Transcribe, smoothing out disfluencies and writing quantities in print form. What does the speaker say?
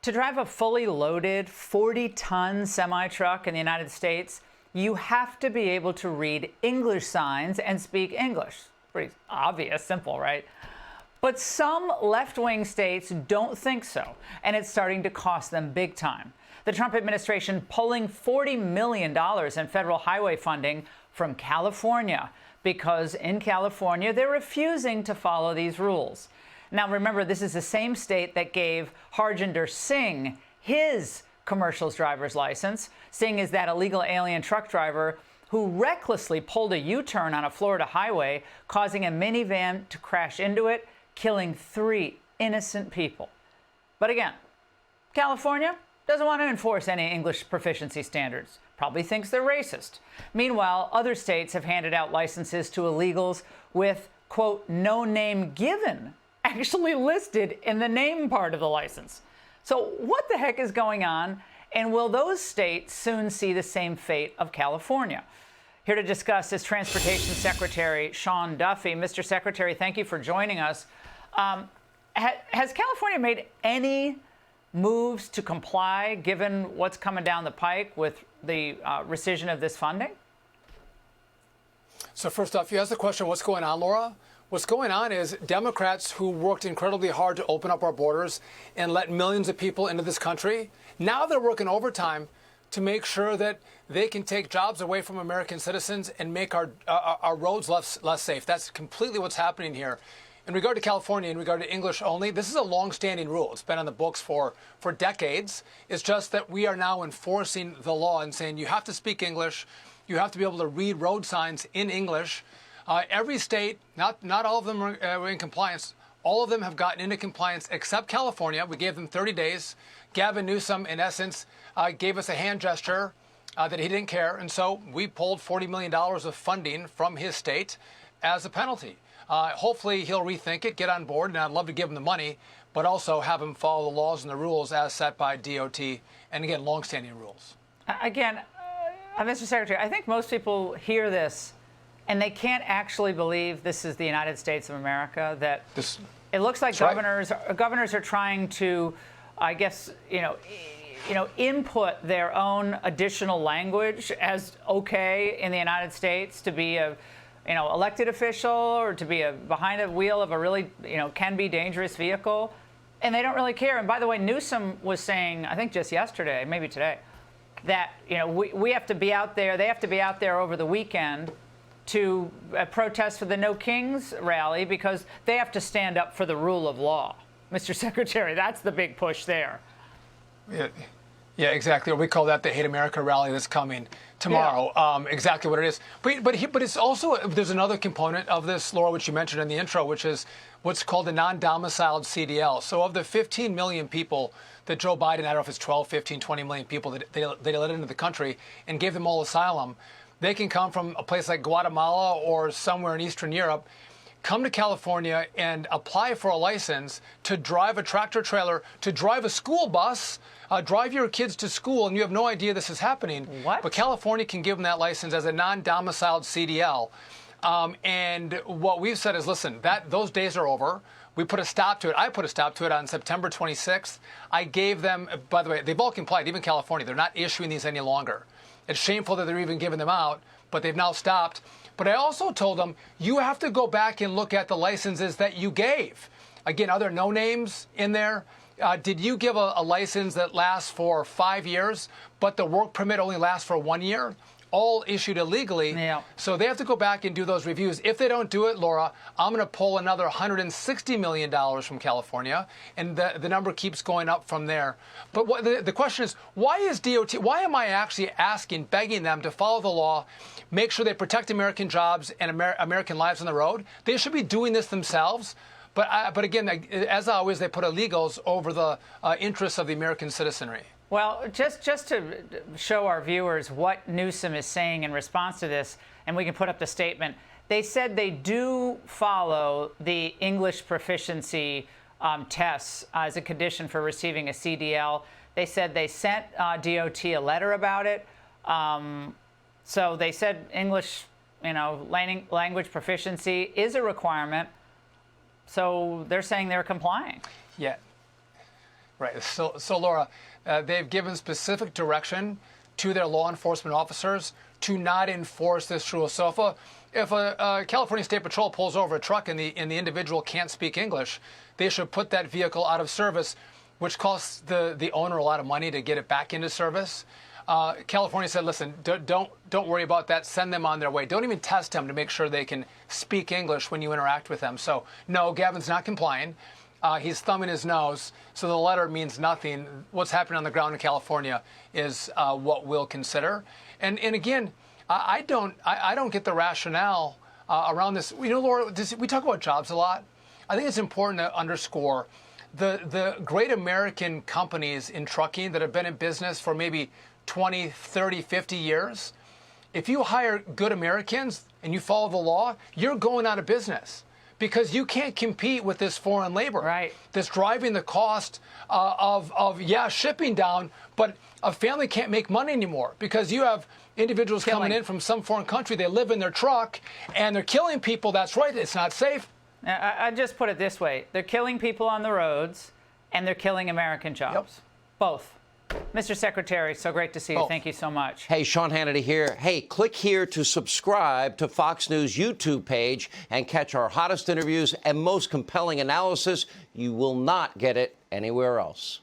To drive a fully loaded 40-ton semi-truck in the United States, you have to be able to read English signs and speak English. Pretty obvious, simple, right? But some left-wing states don't think so, and it's starting to cost them big time. The Trump administration pulling $40 million in federal highway funding from California because in California, they're refusing to follow these rules. Now, remember, this is the same state that gave Harjinder Singh his commercials driver's license. Singh is that illegal alien truck driver who recklessly pulled a U-turn on a Florida highway, causing a minivan to crash into it, killing 3 innocent people. But again, California doesn't want to enforce any English proficiency standards. Probably thinks they're racist. Meanwhile, other states have handed out licenses to illegals with, quote, no name given, actually listed in the name part of the license. So what the heck is going on? And will those states soon see the same fate of California? Here to discuss is Transportation Secretary Sean Duffy. Mr. Secretary, thank you for joining us. Has California made any moves to comply, given what's coming down the pike with the rescission of this funding? So first off, you asked the question, what's going on, Laura? What's going on is Democrats who worked incredibly hard to open up our borders and let millions of people into this country, now they're working overtime to make sure that they can take jobs away from American citizens and make our roads less safe. That's completely what's happening here. In regard to California, in regard to English only, this is a long-standing rule. It's been on the books for decades. It's just that we are now enforcing the law and saying you have to speak English, you have to be able to read road signs in English. Every state, not all of them are in compliance. All of them have gotten into compliance except California. We gave them 30 days. Gavin Newsom, in essence, gave us a hand gesture that he didn't care. And so we pulled $40 million of funding from his state as a penalty. Hopefully he'll rethink it, get on board, and I'd love to give him the money, but also have him follow the laws and the rules as set by DOT, and again, longstanding rules. Again, Mr. Secretary, I think most people hear this and they can't actually believe this is the United States of America, that it looks like governors are trying to, I guess, input their own additional language as okay in the United States to be a elected official or to be behind the wheel of a really, can be dangerous vehicle. And they don't really care. And by the way, Newsom was saying, I think just yesterday, maybe today, that, we have to be out there, they have to be out there over the weekend to protest for the No Kings rally because they have to stand up for the rule of law. Mr. Secretary, that's the big push there. Yeah, exactly. We call that the Hate America rally that's coming tomorrow. Yeah. Exactly what it is. But it's also, there's another component of this, Laura, which you mentioned in the intro, which is what's called the non-domiciled CDL. So of the 15 million people that Joe Biden, I don't know if it's 12, 15, 20 million people that they let into the country and gave them all asylum, they can come from a place like Guatemala or somewhere in Eastern Europe, come to California and apply for a license to drive a tractor trailer, to drive a school bus, drive your kids to school, and you have no idea this is happening. What? But California can give them that license as a non-domiciled CDL. And what we've said is, listen, those days are over. We put a stop to it. I put a stop to it on September 26th. I gave them, by the way, they've all complied, even California. They're not issuing these any longer. It's shameful that they're even giving them out, but they've now stopped. But I also told them, you have to go back and look at the licenses that you gave. Again, are there no names in there? Did you give a license that lasts for 5 years, but the work permit only lasts for 1 year? All issued illegally. Yeah. So they have to go back and do those reviews. If they don't do it, Laura, I'm going to pull another $160 million from California, and the number keeps going up from there. But the question is, why am I actually begging them to follow the law, make sure they protect American jobs and American lives on the road? They should be doing this themselves. But again, as always, they put illegals over the interests of the American citizenry. Well, just to show our viewers what Newsom is saying in response to this, and we can put up the statement, they said they do follow the English proficiency tests as a condition for receiving a CDL. They said they sent DOT a letter about it. So they said English, language proficiency is a requirement. So they're saying they're complying. Yeah. Right. So Laura, they've given specific direction to their law enforcement officers to not enforce this rule. So if a California State Patrol pulls over a truck and the individual can't speak English, they should put that vehicle out of service, which costs the owner a lot of money to get it back into service. California said, listen, don't worry about that. Send them on their way. Don't even test them to make sure they can speak English when you interact with them. So no, Gavin's not complying. He's thumbing his nose, so the letter means nothing. What's happening on the ground in California is what we'll consider. And again, I don't get the rationale around this. You know, Laura, we talk about jobs a lot. I think it's important to underscore the great American companies in trucking that have been in business for maybe 20, 30, 50 years. If you hire good Americans and you follow the law, you're going out of business, because you can't compete with this foreign labor that's driving the cost of shipping down, but a family can't make money anymore because you have individuals coming in from some foreign country. They live in their truck and they're killing people. That's right. It's not safe. I just put it this way. They're killing people on the roads and they're killing American jobs. Yep. Both. Mr. Secretary, so great to see you. Thank you so much. Hey, Sean Hannity here. Hey, click here to subscribe to Fox News YouTube page and catch our hottest interviews and most compelling analysis. You will not get it anywhere else.